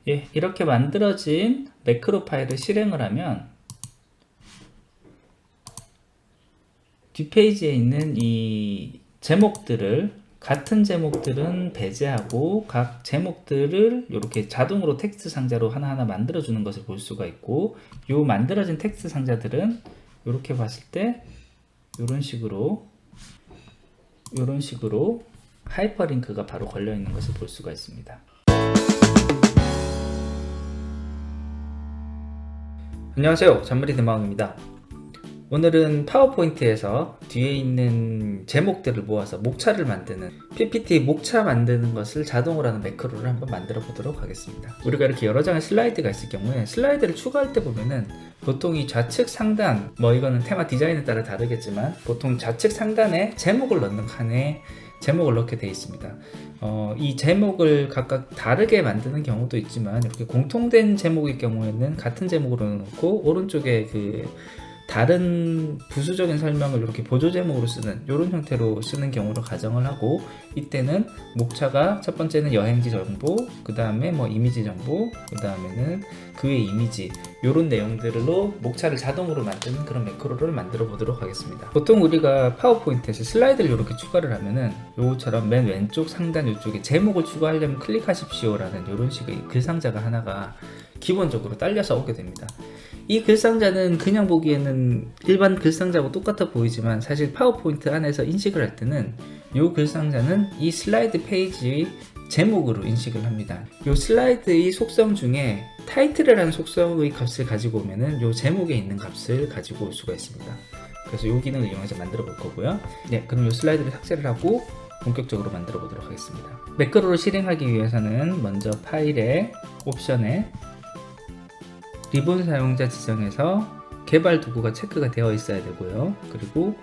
예, 이렇게 만들어진 매크로 파일을 실행을 하면 뒷페이지에 있는 이 제목들을 같은 제목들은 배제하고 각 제목들을 이렇게 자동으로 텍스트 상자로 하나하나 만들어 주는 것을 볼 수가 있고, 요 만들어진 텍스트 상자들은 이렇게 봤을 때 이런 식으로 하이퍼링크가 바로 걸려 있는 것을 볼 수가 있습니다. 안녕하세요, 잔머리 대마왕입니다. 오늘은 파워포인트에서 뒤에 있는 제목들을 모아서 목차를 만드는 PPT 목차 만드는 것을 자동으로 하는 매크로를 한번 만들어 보도록 하겠습니다. 우리가 이렇게 여러 장의 슬라이드가 있을 경우에 슬라이드를 추가할 때 보면은 보통 이 좌측 상단, 이거는 테마 디자인에 따라 다르겠지만 보통 좌측 상단에 제목을 넣는 칸에 제목을 넣게 되어 있습니다. 이 제목을 각각 다르게 만드는 경우도 있지만 이렇게 공통된 제목일 경우에는 같은 제목으로 넣고 오른쪽에 다른 부수적인 설명을 이렇게 보조 제목으로 쓰는 이런 형태로 쓰는 경우로 가정을 하고, 이때는 목차가 첫 번째는 여행지 정보, 그 다음에 이미지 정보, 그 다음에는 그의 이미지, 이런 내용들로 목차를 자동으로 만드는 그런 매크로를 만들어 보도록 하겠습니다. 보통 우리가 파워포인트에서 슬라이드를 이렇게 추가를 하면은 요처럼 맨 왼쪽 상단 이쪽에 제목을 추가하려면 클릭하십시오 라는 이런 식의 글상자가 하나가 기본적으로 딸려서 오게 됩니다. 이 글상자는 그냥 보기에는 일반 글상자하고 똑같아 보이지만 사실 파워포인트 안에서 인식을 할 때는 이 글상자는 이 슬라이드 페이지 제목으로 인식을 합니다. 이 슬라이드의 속성 중에 타이틀이라는 속성의 값을 가지고 오면은 이 제목에 있는 값을 가지고 올 수가 있습니다. 그래서 이 기능을 이용해서 만들어 볼 거고요. 네, 그럼 이 슬라이드를 삭제를 하고 본격적으로 만들어 보도록 하겠습니다. 매크로를 실행하기 위해서는 먼저 파일에 옵션에 리본 사용자 지정에서 개발 도구가 체크가 되어 있어야 되고요. 그리고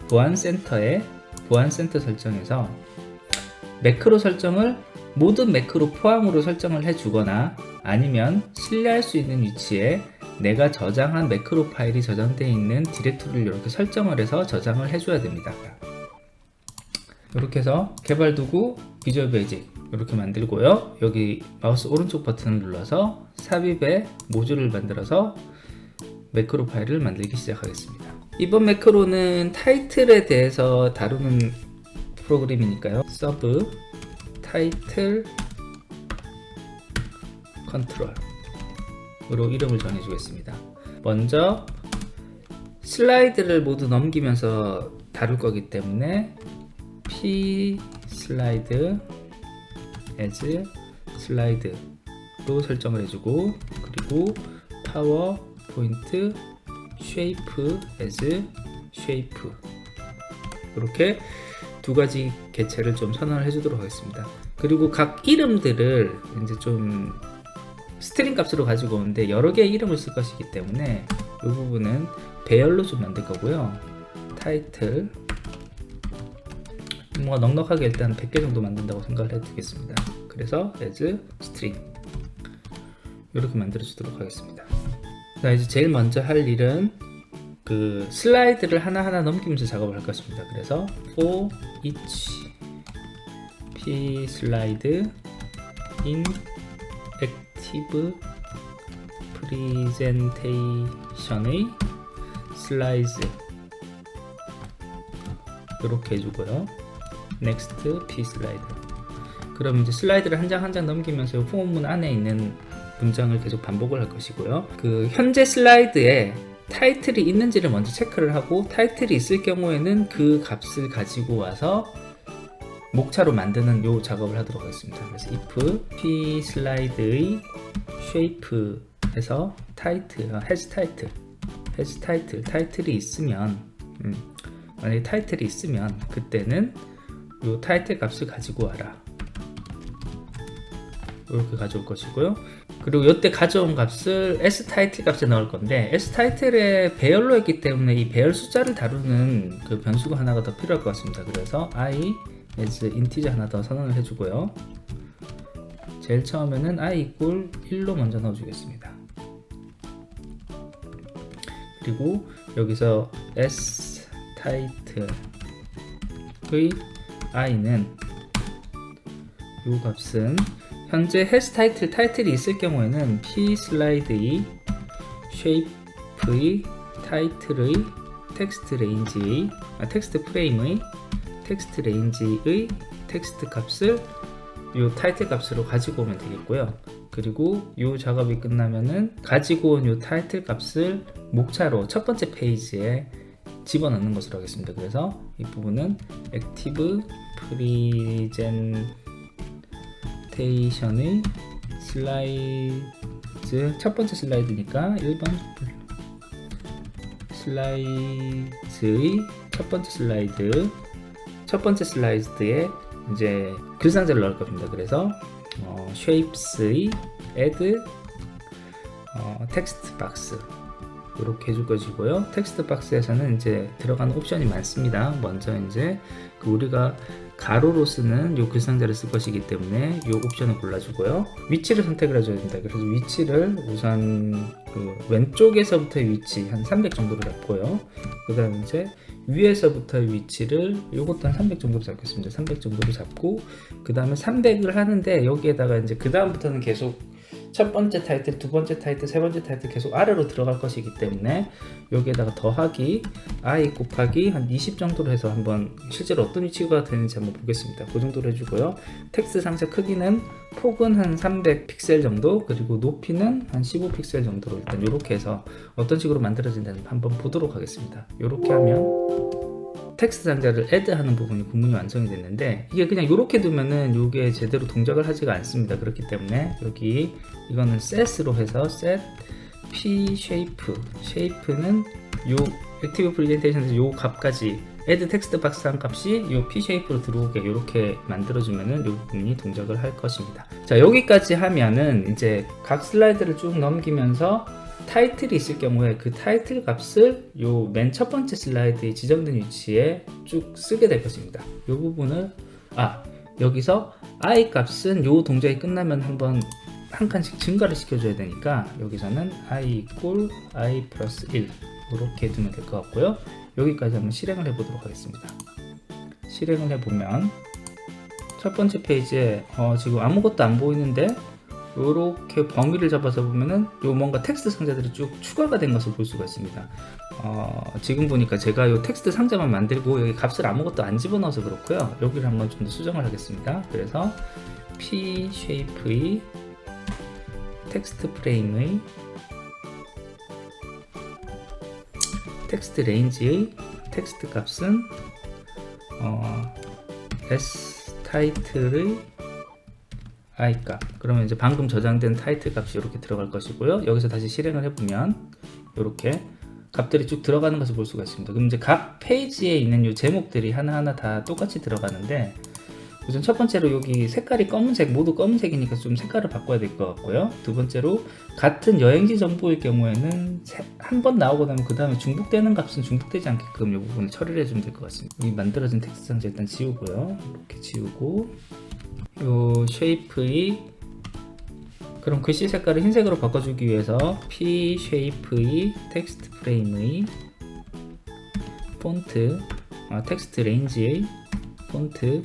보안센터에 보안센터 설정에서 매크로 설정을 모든 매크로 포함으로 설정을 해주거나 아니면 신뢰할 수 있는 위치에 내가 저장한 매크로 파일이 저장되어 있는 디렉토리를 이렇게 설정을 해서 저장을 해줘야 됩니다. 이렇게 해서 개발 도구 비주얼 베이직 이렇게 만들고요. 여기 마우스 오른쪽 버튼을 눌러서 삽입에 모듈을 만들어서 매크로 파일을 만들기 시작하겠습니다. 이번 매크로는 타이틀에 대해서 다루는 프로그램이니까요. 서브 타이틀 컨트롤으로 이름을 정해주겠습니다. 먼저 슬라이드를 모두 넘기면서 다룰 거기 때문에 p 슬라이드 as 슬라이드로 설정을 해주고, 그리고 파워포인트 shape as shape 이렇게 두 가지 개체를 좀 선언을 해주도록 하겠습니다. 그리고 각 이름들을 이제 좀 스트링 값으로 가지고 오는데 여러 개의 이름을 쓸 것이기 때문에 이 부분은 배열로 좀 만들 거고요. 타이틀 뭔가 넉넉하게 일단 100개 정도 만든다고 생각을 해두겠습니다. 그래서 as string 이렇게 만들어 주도록 하겠습니다. 자, 이제 제일 먼저 할 일은 슬라이드를 하나하나 넘기면서 작업을 할 것입니다. 그래서 for each p slide in active presentation의 slides 이렇게 해주고요. next p 슬라이드. 그럼 이제 슬라이드를 한 장 한 장 넘기면서 후원문 안에 있는 문장을 계속 반복을 할 것이고요. 현재 슬라이드에 타이틀이 있는지를 먼저 체크를 하고, 타이틀이 있을 경우에는 그 값을 가지고 와서 목차로 만드는 요 작업을 하도록 하겠습니다. 그래서 if p 슬라이드의 shape에서 has 타이틀이 있으면 만약에 타이틀이 있으면 그때는 요 타이틀 값을 가지고 와라 이렇게 가져올 것이고요. 그리고 이때 가져온 값을 s타이틀 값에 넣을 건데, s타이틀의 배열로 했기 때문에 이 배열 숫자를 다루는 그 변수가 하나가 더 필요할 것 같습니다. 그래서 i as 인티저 하나 더 선언을 해주고요. 제일 처음에는 i equal 1로 먼저 넣어주겠습니다. 그리고 여기서 s타이틀의 i는 이 값은 현재 헬스 타이틀이 있을 경우에는 p 슬라이드의 쉐이프의 타이틀의 텍스트 레인지의 텍스트 프레임의 텍스트 레인지의 텍스트 값을 이 타이틀 값으로 가지고 오면 되겠고요. 그리고 이 작업이 끝나면은 가지고 온 이 타이틀 값을 목차로 첫 번째 페이지에 집어넣는 것으로 하겠습니다. 그래서 이 부분은 액티브 프리젠테이션의 슬라이드 첫 번째 슬라이드니까 1번 슬라이드의 첫 번째 슬라이드에 이제 글상자를 넣을 겁니다. 그래서 shapes의 add 텍스트 박스 이렇게 해줄 것이고요. 텍스트 박스에서는 이제 들어가는 옵션이 많습니다. 먼저 이제 우리가 가로로 쓰는 이 글상자를 쓸 것이기 때문에 이 옵션을 골라주고요. 위치를 선택을 해줘야 됩니다. 그래서 위치를 우선 그 왼쪽에서부터의 위치 한 300 정도로 잡고요. 그 다음에 이제 위에서부터의 위치를 이것도 한 300 정도로 잡겠습니다. 300 정도로 잡고 그 다음에 300을 하는데 여기에다가 이제 그 다음부터는 계속 첫 번째 타이틀, 두 번째 타이틀, 세 번째 타이틀 계속 아래로 들어갈 것이기 때문에 여기에다가 더하기 i 곱하기 한 20 정도로 해서 한번 실제로 어떤 위치가 되는지 한번 보겠습니다. 그 정도로 해주고요. 텍스트 상자 크기는 폭은 한 300 픽셀 정도, 그리고 높이는 한 15 픽셀 정도로 일단 이렇게 해서 어떤 식으로 만들어진다는 한번 보도록 하겠습니다. 이렇게 하면 텍스트 상자를 add 하는 부분이 구문이 완성이 됐는데, 이게 그냥 이렇게 두면은 이게 제대로 동작을 하지가 않습니다. 그렇기 때문에 여기 이거는 set으로 해서 set p shape는 요 액티브 프레젠테이션에서 요 값까지 add 텍스트 박스 한 값이 요 p shape로 들어오게 이렇게 만들어주면은 요 부분이 동작을 할 것입니다. 자, 여기까지 하면은 이제 각 슬라이드를 쭉 넘기면서 타이틀이 있을 경우에 그 타이틀 값을 요 맨 첫 번째 슬라이드에 지정된 위치에 쭉 쓰게 될 것입니다. 이 부분을 여기서 i 값은 요 동작이 끝나면 한번 한 칸씩 증가를 시켜줘야 되니까 여기서는 i equal i 플러스 1 이렇게 두면 될 것 같고요. 여기까지 한번 실행을 해보도록 하겠습니다. 실행을 해보면 첫 번째 페이지에 지금 아무것도 안 보이는데 이렇게 범위를 잡아서 보면은 요 뭔가 텍스트 상자들이 쭉 추가가 된 것을 볼 수가 있습니다. 지금 보니까 제가 요 텍스트 상자만 만들고 여기 값을 아무것도 안 집어넣어서 그렇고요. 여기를 한번 좀 더 수정을 하겠습니다. 그래서 p shape의 텍스트 프레임의 텍스트 레인지의 텍스트 값은 s 타이틀의 i 값, 그러면 이제 방금 저장된 타이틀 값이 이렇게 들어갈 것이고요. 여기서 다시 실행을 해보면 이렇게 값들이 쭉 들어가는 것을 볼 수가 있습니다. 그럼 이제 각 페이지에 있는 이 제목들이 하나하나 다 똑같이 들어가는데, 우선 첫 번째로 여기 색깔이 검은색, 모두 검은색이니까 좀 색깔을 바꿔야 될 것 같고요. 두 번째로 같은 여행지 정보일 경우에는 한 번 나오고 나면 그 다음에 중복되는 값은 중복되지 않게끔 이 부분을 처리를 해주면 될 것 같습니다. 여기 만들어진 텍스트 상자 일단 지우고요. 이렇게 지우고 요 쉐이프의 그럼 글씨 색깔을 흰색으로 바꿔주기 위해서 p 쉐이프의 텍스트 프레임의 폰트 텍스트 레인지의 폰트의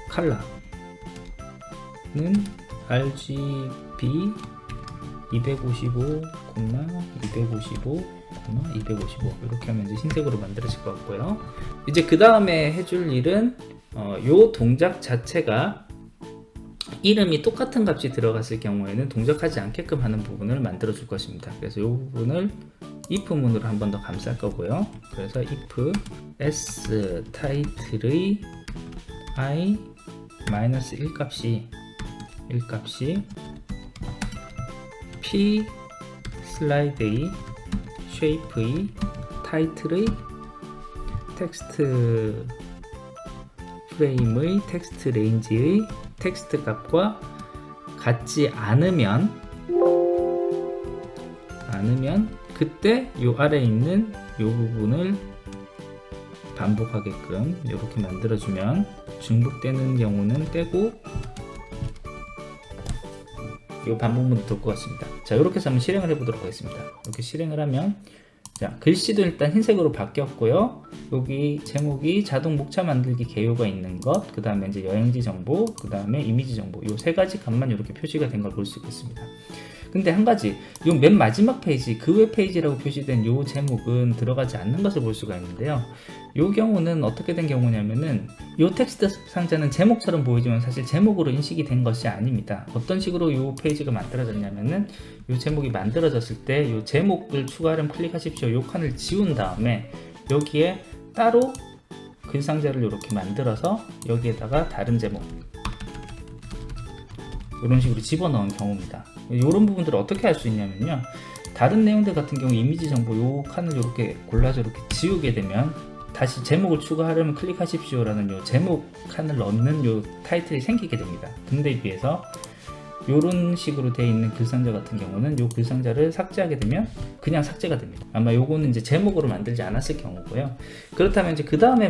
컬러는 RGB 255, 255, 255 이렇게 하면 이제 흰색으로 만들어질 것 같고요. 이제 그 다음에 해줄 일은 요 동작 자체가 이름이 똑같은 값이 들어갔을 경우에는 동작하지 않게끔 하는 부분을 만들어 줄 것입니다. 그래서 이 부분을 if 문으로 한 번 더 감쌀 거고요. 그래서 if s 타이틀의 i 마이너스 1 값이 p 슬라이드의 쉐이프의 타이틀의 텍스트 프레임의 텍스트 레인지의 텍스트 값과 같지 않으면 그때 요 아래에 있는 요 부분을 반복하게끔 이렇게 만들어주면 중복되는 경우는 떼고 요 반복문을 돌 것 같습니다. 자, 이렇게 해서 한번 실행을 해보도록 하겠습니다. 이렇게 실행을 하면 자, 글씨도 일단 흰색으로 바뀌었고요. 여기 제목이 자동 목차 만들기 개요가 있는 것, 그 다음에 이제 여행지 정보, 그 다음에 이미지 정보, 요 세 가지 값만 이렇게 표시가 된 걸 볼 수 있겠습니다. 근데 한 가지, 요 맨 마지막 페이지, 그 웹 페이지라고 표시된 요 제목은 들어가지 않는 것을 볼 수가 있는데요. 요 경우는 어떻게 된 경우냐면은, 요 텍스트 상자는 제목처럼 보이지만 사실 제목으로 인식이 된 것이 아닙니다. 어떤 식으로 요 페이지가 만들어졌냐면은, 요 제목이 만들어졌을 때 요 제목을 추가하면 클릭하십시오. 요 칸을 지운 다음에 여기에 따로 글 상자를 이렇게 만들어서 여기에다가 다른 제목, 이런 식으로 집어넣은 경우입니다. 이런 부분들을 어떻게 할 수 있냐면요, 다른 내용들 같은 경우 이미지 정보 요 칸을 이렇게 골라서 이렇게 지우게 되면 다시 제목을 추가하려면 클릭하십시오 라는 요 제목 칸을 넣는 요 타이틀이 생기게 됩니다. 근데 비해서 요런 식으로 되어 있는 글상자 같은 경우는 요 글상자를 삭제하게 되면 그냥 삭제가 됩니다. 아마 요거는 이제 제목으로 만들지 않았을 경우고요. 그렇다면 이제 그 다음에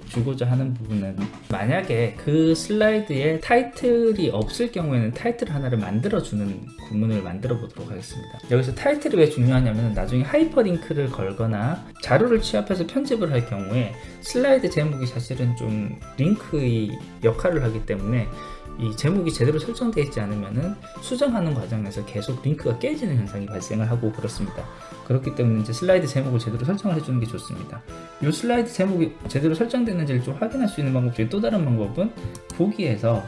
주고자 하는 부분은, 만약에 그 슬라이드에 타이틀이 없을 경우에는 타이틀 하나를 만들어주는 구문을 만들어 보도록 하겠습니다. 여기서 타이틀이 왜 중요하냐면, 나중에 하이퍼링크를 걸거나 자료를 취합해서 편집을 할 경우에 슬라이드 제목이 사실은 좀 링크의 역할을 하기 때문에 이 제목이 제대로 설정되어 있지 않으면은 수정하는 과정에서 계속 링크가 깨지는 현상이 발생을 하고 그렇습니다. 그렇기 때문에 이제 슬라이드 제목을 제대로 설정을 해주는 게 좋습니다. 이 슬라이드 제목이 제대로 설정됐는지를 좀 확인할 수 있는 방법 중에 또 다른 방법은, 보기에서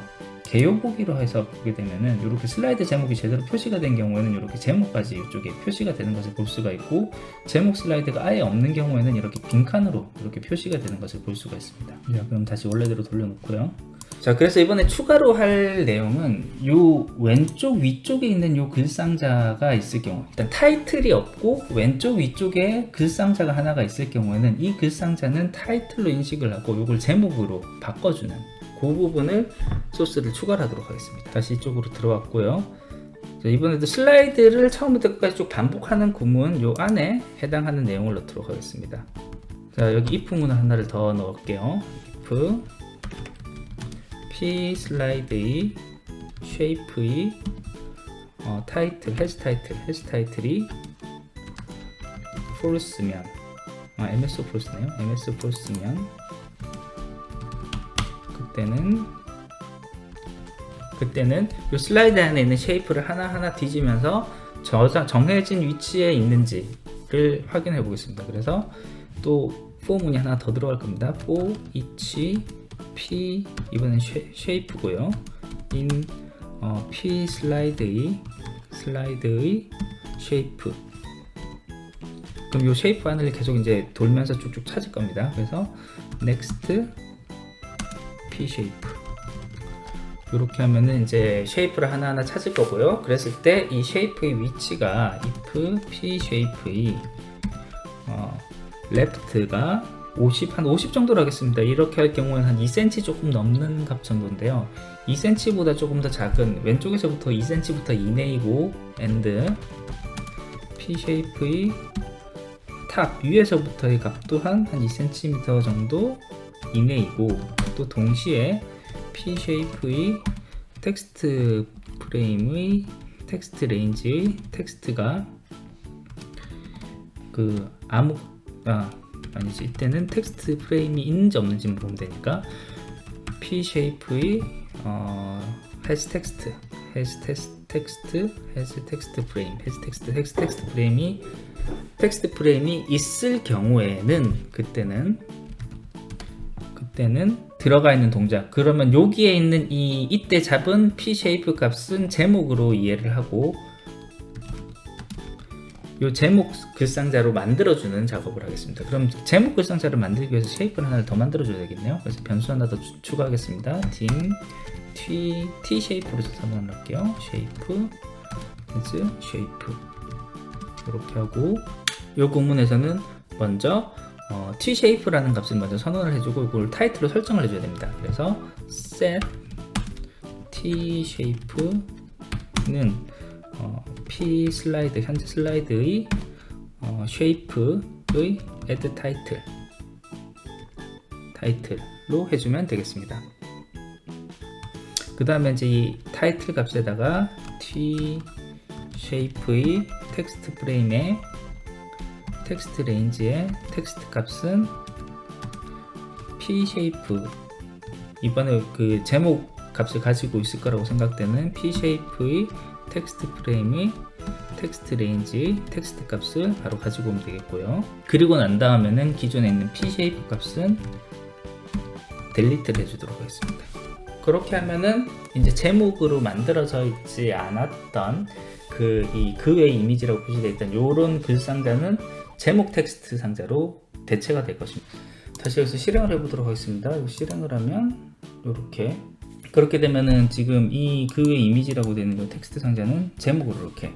개요 보기로 해서 보게 되면은 이렇게 슬라이드 제목이 제대로 표시가 된 경우에는 이렇게 제목까지 이쪽에 표시가 되는 것을 볼 수가 있고, 제목 슬라이드가 아예 없는 경우에는 이렇게 빈칸으로 이렇게 표시가 되는 것을 볼 수가 있습니다. 자, 그럼 다시 원래대로 돌려놓고요. 자, 그래서 이번에 추가로 할 내용은 요 왼쪽 위쪽에 있는 요 글상자가 있을 경우, 일단 타이틀이 없고 왼쪽 위쪽에 글상자가 하나가 있을 경우에는 이 글상자는 타이틀로 인식을 하고 요걸 제목으로 바꿔주는 그 부분을 소스를 추가하도록 하겠습니다. 다시 이쪽으로 들어왔고요. 자, 이번에도 슬라이드를 처음부터 끝까지 쭉 반복하는 구문 요 안에 해당하는 내용을 넣도록 하겠습니다. 자, 여기 if 문을 하나를 더 넣을게요. if p 슬라이드의 쉐이프의 타이틀, 헬스 타이틀이 false면, ms false네요. ms false면 그때는 이 슬라이드 안에 있는 쉐이프를 하나하나 뒤지면서 정해진 위치에 있는지를 확인해 보겠습니다. 그래서 또 for 문이 하나 더 들어갈 겁니다. for each p, 이번엔 쉐이프고요. in p 슬라이드의 쉐이프. 그럼 이 쉐이프 안을 계속 이제 돌면서 쭉쭉 찾을 겁니다. 그래서 next p 쉐이프, 이렇게 하면은 이제 쉐이프를 하나하나 찾을 거고요. 그랬을 때 이 쉐이프의 위치가 if p 쉐이프의 left가 한 50 정도로 하겠습니다. 이렇게 할 경우에는 한 2cm 조금 넘는 값 정도인데요. 2cm보다 조금 더 작은 왼쪽에서부터 2cm부터 이내이고, and p 쉐이프의 탑 위에서부터의 값 또한 한 2cm 정도 이내이고, 또 동시에 p 쉐이프의 텍스트 프레임의 텍스트 레인지의 텍스트가 아니지, 이때는 텍스트 프레임이 있는지 없는지 보면 되니까 p 쉐이프의 has 텍스트 프레임이 텍스트 프레임이 있을 경우에는 그때는 들어가 있는 동작, 그러면 여기에 있는 이때 잡은 p 쉐이프 값은 제목으로 이해를 하고 이 제목 글상자로 만들어주는 작업을 하겠습니다. 그럼 제목 글상자를 만들기 위해서 쉐이프를 하나 더 만들어줘야 되겠네요. 그래서 변수 하나 더 추가하겠습니다. t 쉐이프로 선언을 할게요. 쉐이프 as 쉐이프, 이렇게 하고, 이 구문에서는 먼저 t 쉐이프라는 값을 먼저 선언을 해주고 이걸 타이틀로 설정을 해줘야 됩니다. 그래서 set t 쉐이프는 p 슬라이드, 현재 슬라이드의 쉐이프의 add 타이틀로 해주면 되겠습니다. 그 다음에 이제 이 타이틀 값에다가 t 쉐이프의 텍스트 프레임에 텍스트 레인지의 텍스트 값은 pShape, 이번에 그 제목 값을 가지고 있을 거라고 생각되는 pShape의 텍스트 프레임의 텍스트 레인지 텍스트 값을 바로 가지고 오면 되겠고요. 그리고 난 다음에는 기존에 있는 pShape 값은 델리트를 해주도록 하겠습니다. 그렇게 하면은 이제 제목으로 만들어져 있지 않았던 그 외 이미지라고 표시되어 있던 이런 글 상자는 제목 텍스트 상자로 대체가 될 것입니다. 다시 여기서 실행을 해보도록 하겠습니다. 실행을 하면 이렇게, 그렇게 되면은 지금 이 그 외 이미지라고 되는 이 텍스트 상자는 제목으로 이렇게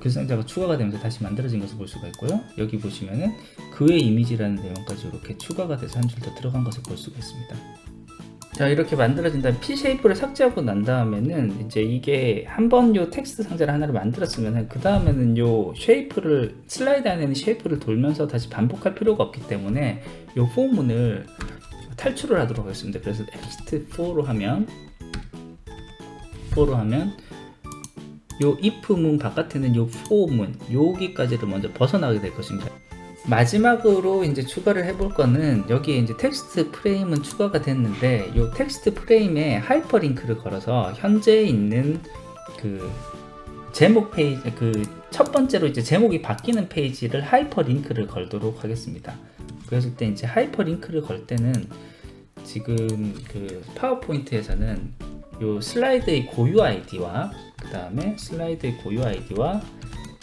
글 상자가 추가가 되면서 다시 만들어진 것을 볼 수가 있고요. 여기 보시면은 그 외 이미지라는 내용까지 이렇게 추가가 돼서 한 줄 더 들어간 것을 볼 수가 있습니다. 자, 이렇게 만들어진 다음 pShape를 삭제하고 난 다음에는 이제 이게 한번 요 텍스트 상자를 하나를 만들었으면 그 다음에는 요 쉐이프를, 슬라이드 안에 있는 쉐이프를 돌면서 다시 반복할 필요가 없기 때문에 요 포문을 탈출을 하도록 하겠습니다. 그래서 exit 4로 하면 요 if 문 바깥에 있는 요 for 문, 여기까지를 먼저 벗어나게 될 것입니다. 마지막으로 이제 추가를 해볼 거는, 여기에 이제 텍스트 프레임은 추가가 됐는데 이 텍스트 프레임에 하이퍼링크를 걸어서 현재 있는 그 제목 페이지, 그 첫 번째로 이제 제목이 바뀌는 페이지를 하이퍼링크를 걸도록 하겠습니다. 그랬을 때 이제 하이퍼링크를 걸 때는 지금 그 파워포인트에서는 요 슬라이드의 고유 아이디와 그 다음에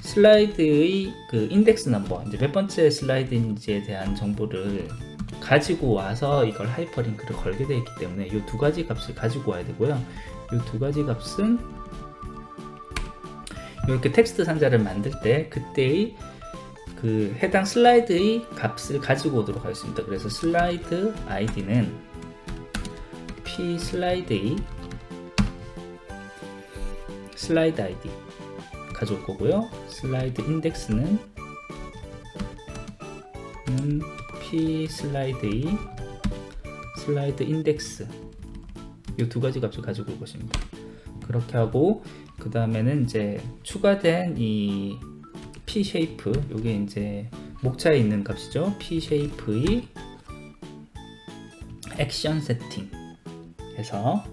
슬라이드의 그 인덱스 넘버, 이제 몇 번째 슬라이드인지에 대한 정보를 가지고 와서 이걸 하이퍼링크를 걸게 되어 있기 때문에 이 두 가지 값을 가지고 와야 되고요. 이 두 가지 값은 이렇게 텍스트 상자를 만들 때 그때의 그 해당 슬라이드의 값을 가지고 오도록 하겠습니다. 그래서 슬라이드 id는 pSlide의 슬라이드 id 가져올 거고요. 슬라이드 인덱스는 pSlide의 슬라이드 인덱스, 이 두 가지 값을 가지고 올 것입니다. 그렇게 하고 그 다음에는 이제 추가된 이 pShape, 요게 이제 목차에 있는 값이죠. pShape의 액션 세팅 해서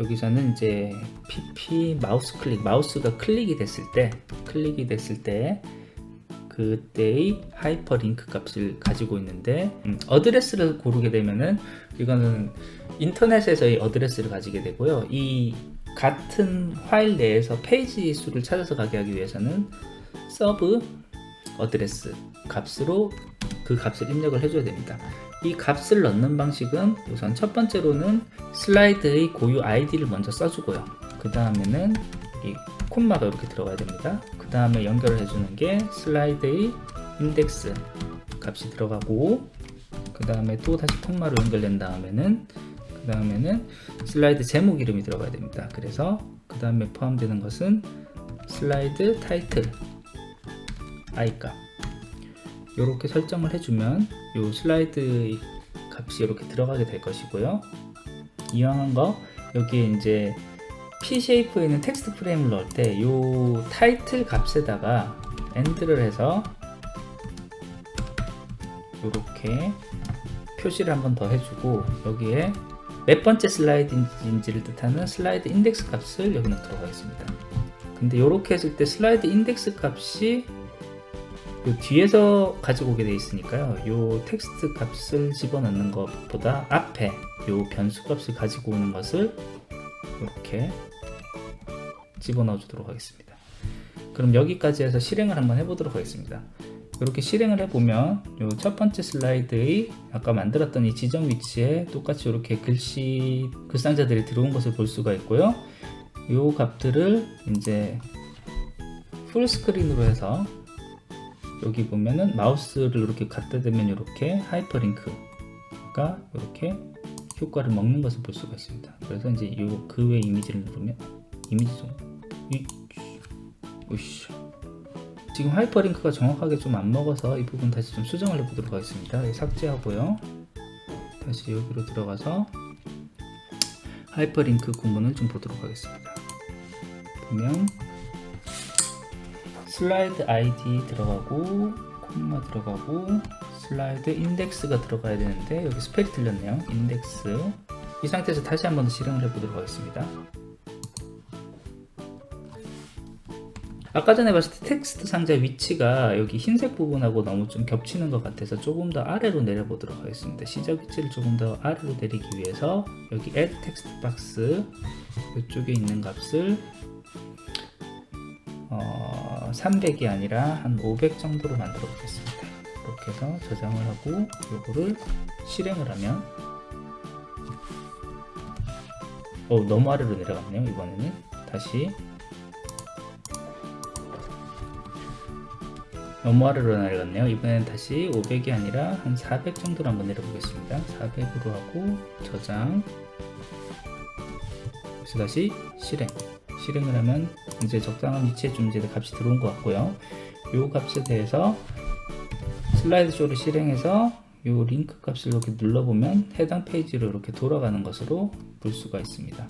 여기서는 이제 pp 마우스 클릭, 마우스가 클릭이 됐을 때 그때의 하이퍼링크 값을 가지고 있는데, 어드레스를 고르게 되면은 이거는 인터넷에서의 어드레스를 가지게 되고요. 이 같은 파일 내에서 페이지 수를 찾아서 가게 하기 위해서는 서브 어드레스 값으로 그 값을 입력을 해줘야 됩니다. 이 값을 넣는 방식은 우선 첫 번째로는 슬라이드의 고유 아이디를 먼저 써주고요. 그 다음에는 이 콤마가 이렇게 들어가야 됩니다. 그 다음에 연결을 해주는 게 슬라이드의 인덱스 값이 들어가고, 그 다음에 또 다시 콤마로 연결된 다음에는 슬라이드 제목 이름이 들어가야 됩니다. 그래서 그 다음에 포함되는 것은 슬라이드 타이틀 i값, 이렇게 설정을 해주면 이 슬라이드 값이 이렇게 들어가게 될 것이고요. 이왕한 거 여기에 이제 pShape에 있는 텍스트 프레임을 넣을 때 이 타이틀 값에다가 end를 해서 이렇게 표시를 한번 더 해주고, 여기에 몇 번째 슬라이드인지를 뜻하는 슬라이드 인덱스 값을 여기 넣도록 하겠습니다. 근데 이렇게 했을 때 슬라이드 인덱스 값이 요 뒤에서 가지고 오게 되어 있으니까요, 요 텍스트 값을 집어넣는 것보다 앞에 요 변수 값을 가지고 오는 것을 이렇게 집어넣어 주도록 하겠습니다. 그럼 여기까지 해서 실행을 한번 해보도록 하겠습니다. 이렇게 실행을 해보면 요 첫 번째 슬라이드의 아까 만들었던 이 지정 위치에 똑같이 이렇게 글상자들이 들어온 것을 볼 수가 있고요. 요 값들을 이제 풀스크린으로 해서 여기 보면은 마우스를 이렇게 갖다 대면 이렇게 하이퍼링크가 이렇게 효과를 먹는 것을 볼 수가 있습니다. 그래서 이제 요 그 외 이미지를 누르면 지금 하이퍼링크가 정확하게 좀 안 먹어서 이 부분 다시 좀 수정을 해보도록 하겠습니다. 삭제하고요. 다시 여기로 들어가서 하이퍼링크 구문을 좀 보도록 하겠습니다. 보면 슬라이드 ID 들어가고 콤마 들어가고 슬라이드 인덱스가 들어가야 되는데 여기 스펠이 틀렸네요. 인덱스. 이 상태에서 다시 한번 실행을 해보도록 하겠습니다. 아까 전에 봤을 때 텍스트 상자 위치가 여기 흰색 부분하고 너무 좀 겹치는 것 같아서 조금 더 아래로 내려보도록 하겠습니다. 시작 위치를 조금 더 아래로 내리기 위해서 여기 add text box 이쪽에 있는 값을 300이 아니라 한 500 정도로 만들어 보겠습니다. 이렇게 해서 저장을 하고 요거를 실행을 하면 너무 아래로 내려갔네요. 이번에는 다시 너무 아래로 내려갔네요. 이번에는 다시 500이 아니라 한 400 정도로 한번 내려보겠습니다. 400으로 하고 저장. 그래서 다시 실행을 하면 이제 적당한 위치에 좀 이제 값이 들어온 것 같고요. 요 값에 대해서 슬라이드 쇼를 실행해서 요 링크 값을 이렇게 눌러보면 해당 페이지로 이렇게 돌아가는 것으로 볼 수가 있습니다.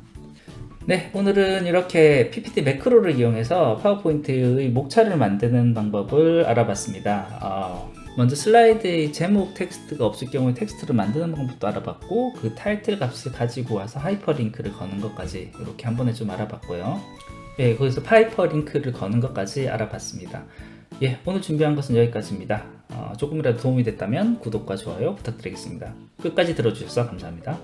네, 오늘은 이렇게 PPT 매크로를 이용해서 파워포인트의 목차를 만드는 방법을 알아봤습니다. 먼저 슬라이드의 제목 텍스트가 없을 경우에 텍스트를 만드는 방법도 알아봤고, 그 타이틀 값을 가지고 와서 하이퍼링크를 거는 것까지 이렇게 한 번에 좀 알아봤고요. 예, 거기서 하이퍼링크를 거는 것까지 알아봤습니다. 예, 오늘 준비한 것은 여기까지입니다. 조금이라도 도움이 됐다면 구독과 좋아요 부탁드리겠습니다. 끝까지 들어주셔서 감사합니다.